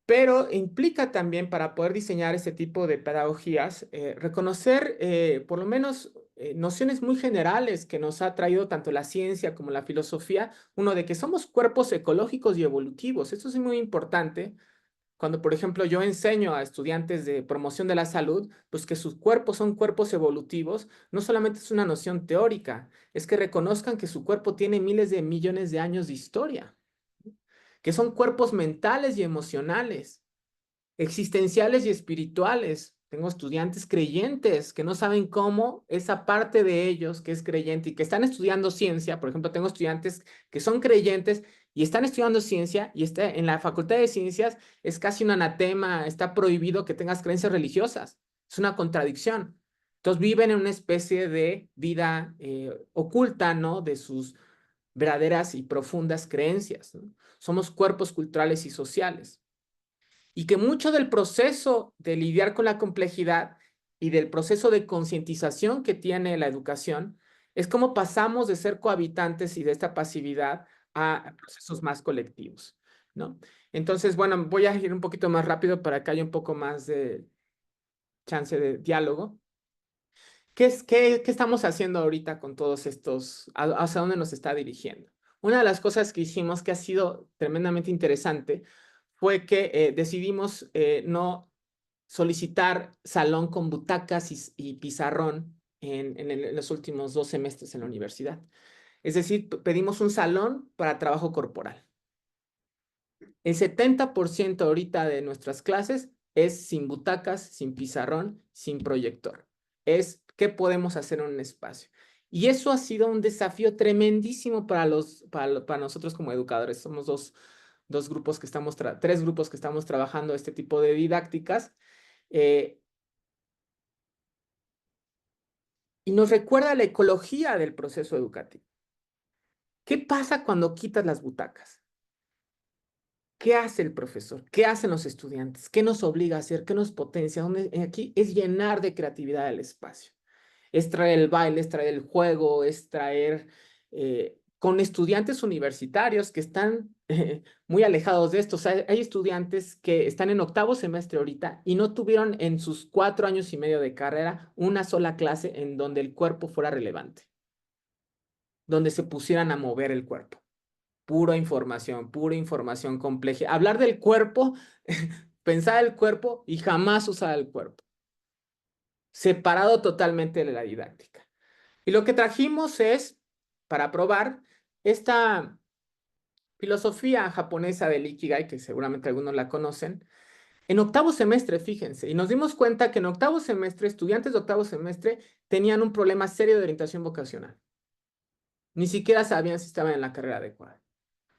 Pero implica también para poder diseñar este tipo de pedagogías, reconocer por lo menos nociones muy generales que nos ha traído tanto la ciencia como la filosofía, uno de que somos cuerpos ecológicos y evolutivos. Esto es muy importante cuando, por ejemplo, yo enseño a estudiantes de promoción de la salud, pues que sus cuerpos son cuerpos evolutivos, no solamente es una noción teórica, es que reconozcan que su cuerpo tiene miles de millones de años de historia, que son cuerpos mentales y emocionales, existenciales y espirituales. Tengo estudiantes creyentes que no saben cómo esa parte de ellos que es creyente y que están estudiando ciencia. Por ejemplo, tengo estudiantes que son creyentes y están estudiando ciencia y está en la Facultad de Ciencias es casi un anatema, está prohibido que tengas creencias religiosas. Es una contradicción. Entonces viven en una especie de vida oculta, ¿no? De sus verdaderas y profundas creencias, ¿no? Somos cuerpos culturales y sociales. Y que mucho del proceso de lidiar con la complejidad y del proceso de concientización que tiene la educación es cómo pasamos de ser cohabitantes y de esta pasividad a procesos más colectivos, ¿no? Entonces, bueno, voy a ir un poquito más rápido para que haya un poco más de chance de diálogo. ¿Qué estamos haciendo ahorita con todos estos, hacia dónde nos está dirigiendo? Una de las cosas que hicimos que ha sido tremendamente interesante fue que decidimos no solicitar salón con butacas y pizarrón en los últimos 2 semestres en la universidad. Es decir, pedimos un salón para trabajo corporal. El 70% ahorita de nuestras clases es sin butacas, sin pizarrón, sin proyector. Es qué podemos hacer en un espacio. Y eso ha sido un desafío tremendísimo para nosotros como educadores. Somos dos grupos que estamos, tres grupos que estamos trabajando este tipo de didácticas. Y nos recuerda la ecología del proceso educativo. ¿Qué pasa cuando quitas las butacas? ¿Qué hace el profesor? ¿Qué hacen los estudiantes? ¿Qué nos obliga a hacer? ¿Qué nos potencia? Aquí es llenar de creatividad el espacio. Es traer el baile, es traer el juego, es traer con estudiantes universitarios que están muy alejados de esto. O sea, hay estudiantes que están en 8º semestre ahorita y no tuvieron en sus 4 años y medio de carrera una sola clase en donde el cuerpo fuera relevante, donde se pusieran a mover el cuerpo. Pura información compleja. Hablar del cuerpo, pensar el cuerpo y jamás usar el cuerpo. Separado totalmente de la didáctica. Y lo que trajimos es, para probar, esta filosofía japonesa del Ikigai, que seguramente algunos la conocen, en 8º semestre, fíjense, y nos dimos cuenta que en 8º semestre, estudiantes de 8º semestre tenían un problema serio de orientación vocacional. Ni siquiera sabían si estaban en la carrera adecuada,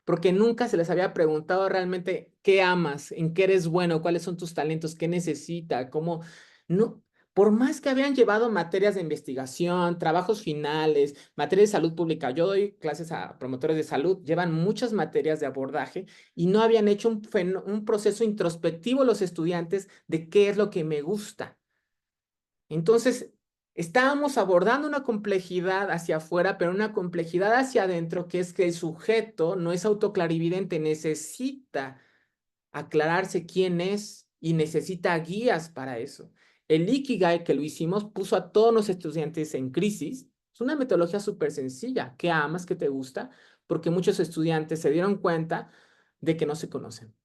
porque nunca se les había preguntado realmente qué amas, en qué eres bueno, cuáles son tus talentos, qué necesita, cómo, no, por más que habían llevado materias de investigación, trabajos finales, materias de salud pública, yo doy clases a promotores de salud, llevan muchas materias de abordaje y no habían hecho un proceso introspectivo los estudiantes de qué es lo que me gusta. Entonces, estábamos abordando una complejidad hacia afuera, pero una complejidad hacia adentro, que es que el sujeto no es autoclarividente, necesita aclararse quién es y necesita guías para eso. El Ikigai que lo hicimos puso a todos los estudiantes en crisis. Es una metodología súper sencilla. ¿Qué amas? ¿Qué te gusta? Porque muchos estudiantes se dieron cuenta de que no se conocen,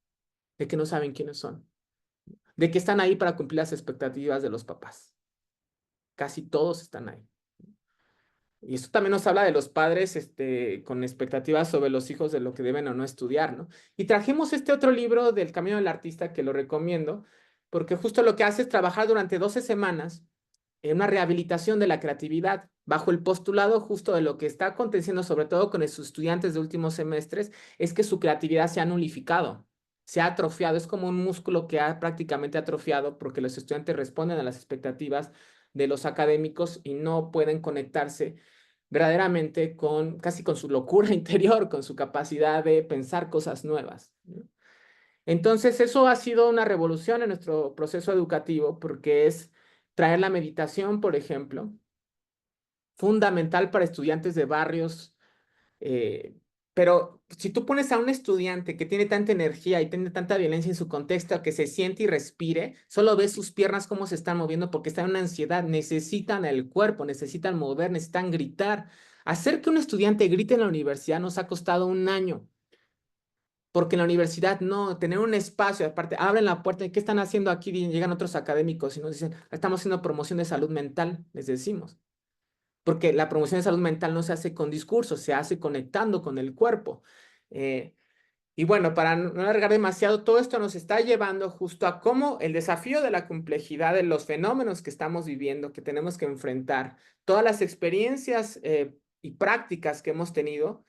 de que no saben quiénes son, de que están ahí para cumplir las expectativas de los papás. Casi todos están ahí. Y esto también nos habla de los padres con expectativas sobre los hijos de lo que deben o no estudiar, ¿no? Y trajimos este otro libro del Camino del Artista que lo recomiendo, porque justo lo que hace es trabajar durante 12 semanas en una rehabilitación de la creatividad, bajo el postulado justo de lo que está aconteciendo, sobre todo con sus estudiantes de últimos semestres, es que su creatividad se ha nulificado, se ha atrofiado, es como un músculo que ha prácticamente atrofiado porque los estudiantes responden a las expectativas de los académicos y no pueden conectarse verdaderamente casi con su locura interior, con su capacidad de pensar cosas nuevas, ¿no? Entonces, eso ha sido una revolución en nuestro proceso educativo porque es traer la meditación, por ejemplo, fundamental para estudiantes de barrios, eh, pero si tú pones a un estudiante que tiene tanta energía y tiene tanta violencia en su contexto, que se siente y respire, solo ves sus piernas cómo se están moviendo porque están en una ansiedad, necesitan el cuerpo, necesitan mover, necesitan gritar. Hacer que un estudiante grite en la universidad nos ha costado un año. Porque en la universidad no, tener un espacio, aparte, abren la puerta, ¿y qué están haciendo aquí? Y llegan otros académicos y nos dicen, estamos haciendo promoción de salud mental, les decimos. Porque la promoción de salud mental no se hace con discursos, se hace conectando con el cuerpo. Y bueno, para no alargar demasiado, todo esto nos está llevando justo a cómo el desafío de la complejidad de los fenómenos que estamos viviendo, que tenemos que enfrentar, todas las experiencias y prácticas que hemos tenido,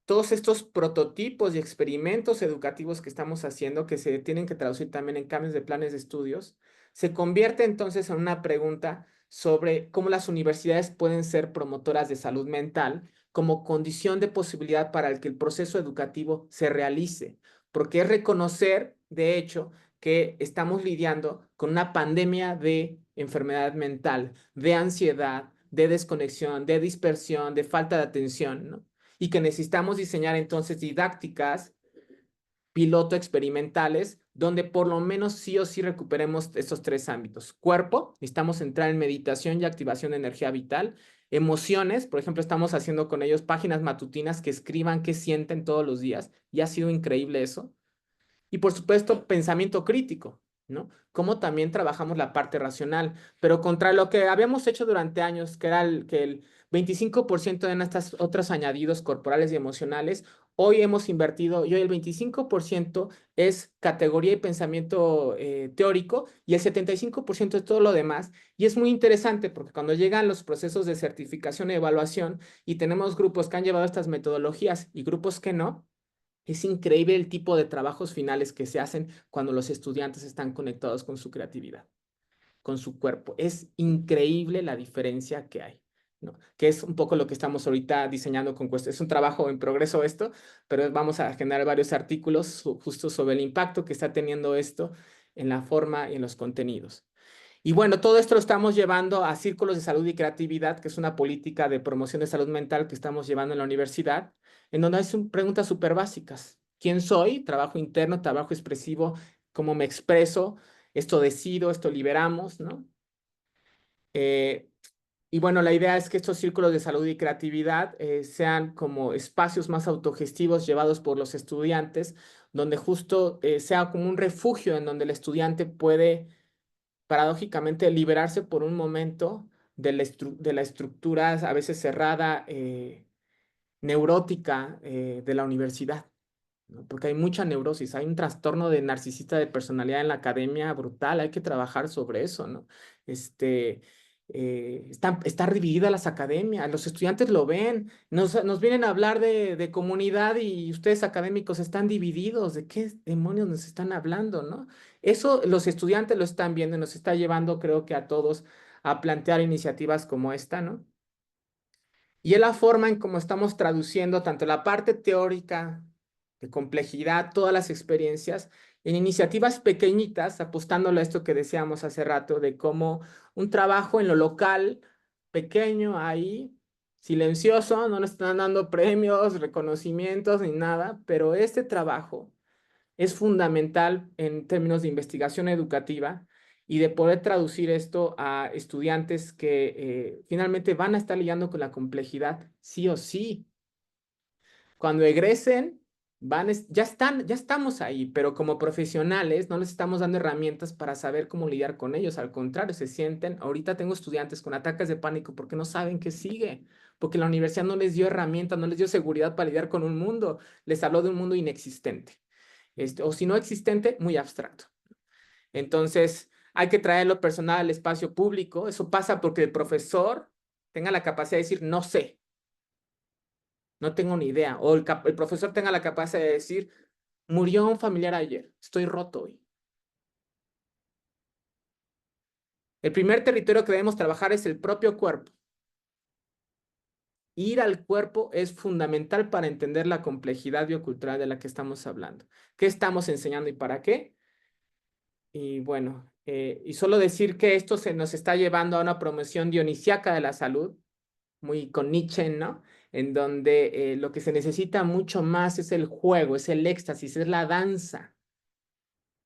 todos estos prototipos y experimentos educativos que estamos haciendo, que se tienen que traducir también en cambios de planes de estudios, se convierte entonces en una pregunta sobre cómo las universidades pueden ser promotoras de salud mental como condición de posibilidad para que el proceso educativo se realice, porque es reconocer, de hecho, que estamos lidiando con una pandemia de enfermedad mental, de ansiedad, de desconexión, de dispersión, de falta de atención, ¿no? Y que necesitamos diseñar entonces didácticas piloto experimentales donde por lo menos sí o sí recuperemos estos tres ámbitos. Cuerpo, necesitamos entrar en meditación y activación de energía vital. Emociones, por ejemplo, estamos haciendo con ellos páginas matutinas que escriban qué sienten todos los días y ha sido increíble eso. Y por supuesto, pensamiento crítico, ¿no? Cómo también trabajamos la parte racional, pero contra lo que habíamos hecho durante años, que era que el 25% de nuestros otros añadidos corporales y emocionales, hoy hemos invertido, y hoy el 25% es categoría y pensamiento teórico y el 75% es todo lo demás. Y es muy interesante porque cuando llegan los procesos de certificación y evaluación y tenemos grupos que han llevado estas metodologías y grupos que no, es increíble el tipo de trabajos finales que se hacen cuando los estudiantes están conectados con su creatividad, con su cuerpo. Es increíble la diferencia que hay, ¿no? Que es un poco lo que estamos ahorita diseñando con Cuesta. Es un trabajo en progreso esto, pero vamos a generar varios artículos justo sobre el impacto que está teniendo esto en la forma y en los contenidos. Y bueno, todo esto lo estamos llevando a Círculos de Salud y Creatividad, que es una política de promoción de salud mental que estamos llevando en la universidad, en donde hay preguntas súper básicas. ¿Quién soy? Trabajo interno, trabajo expresivo, cómo me expreso, esto decido, esto liberamos, ¿no? Eh, y bueno, la idea es que estos círculos de salud y creatividad sean como espacios más autogestivos llevados por los estudiantes, donde justo sea como un refugio en donde el estudiante puede paradójicamente liberarse por un momento de la estructura a veces cerrada, neurótica de la universidad, ¿no? Porque hay mucha neurosis, hay un trastorno de narcisista de personalidad en la academia brutal, hay que trabajar sobre eso, ¿no? Este, está dividida las academias, los estudiantes lo ven, nos vienen a hablar de comunidad y ustedes académicos están divididos, ¿de qué demonios nos están hablando, no? Eso los estudiantes lo están viendo y nos está llevando, creo que a todos, a plantear iniciativas como esta, ¿no? Y es la forma en cómo estamos traduciendo tanto la parte teórica de complejidad, todas las experiencias, en iniciativas pequeñitas, apostándole a esto que decíamos hace rato, de cómo un trabajo en lo local, pequeño, ahí, silencioso, no nos están dando premios, reconocimientos ni nada, pero este trabajo es fundamental en términos de investigación educativa y de poder traducir esto a estudiantes que finalmente van a estar lidiando con la complejidad sí o sí. Cuando egresen, ya estamos ahí, pero como profesionales no les estamos dando herramientas para saber cómo lidiar con ellos. Al contrario, se sienten, ahorita tengo estudiantes con ataques de pánico porque no saben qué sigue, porque la universidad no les dio herramientas, no les dio seguridad para lidiar con un mundo, les habló de un mundo inexistente, o si no existente, muy abstracto. Entonces, hay que traerlo personal al espacio público. Eso pasa porque el profesor tenga la capacidad de decir, no sé, no tengo ni idea. O el profesor tenga la capacidad de decir, murió un familiar ayer, estoy roto hoy. El primer territorio que debemos trabajar es el propio cuerpo. Ir al cuerpo es fundamental para entender la complejidad biocultural de la que estamos hablando. ¿Qué estamos enseñando y para qué? Y bueno, y solo decir que esto se nos está llevando a una promoción dionisiaca de la salud, muy con Nietzsche, ¿no? En donde lo que se necesita mucho más es el juego, es el éxtasis, es la danza.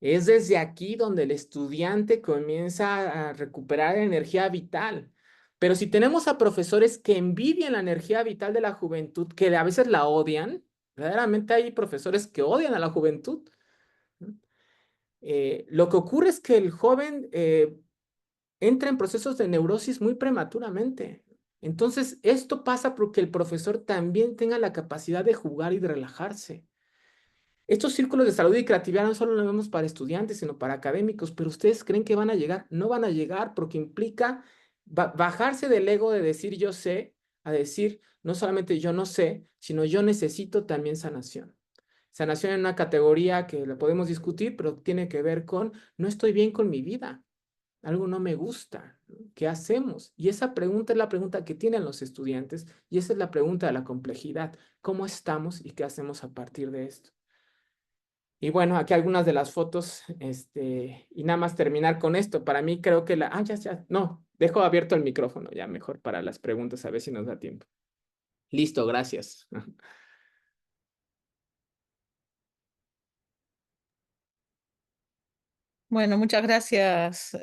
Es desde aquí donde el estudiante comienza a recuperar energía vital. Pero si tenemos a profesores que envidian la energía vital de la juventud, que a veces la odian, verdaderamente hay profesores que odian a la juventud, ¿no? Lo que ocurre es que el joven entra en procesos de neurosis muy prematuramente. Entonces, esto pasa porque el profesor también tenga la capacidad de jugar y de relajarse. Estos círculos de salud y creatividad no solo los vemos para estudiantes, sino para académicos, pero ustedes creen que van a llegar, no van a llegar porque implica bajarse del ego de decir yo sé, a decir no solamente yo no sé, sino yo necesito también sanación. Sanación en una categoría que la podemos discutir, pero tiene que ver con no estoy bien con mi vida, algo no me gusta, ¿no? ¿Qué hacemos? Y esa pregunta es la pregunta que tienen los estudiantes y esa es la pregunta de la complejidad. ¿Cómo estamos y qué hacemos a partir de esto? Y bueno, aquí algunas de las fotos, y nada más terminar con esto. Para mí creo que no, dejo abierto el micrófono ya mejor para las preguntas, a ver si nos da tiempo. Listo, gracias. Bueno, muchas gracias.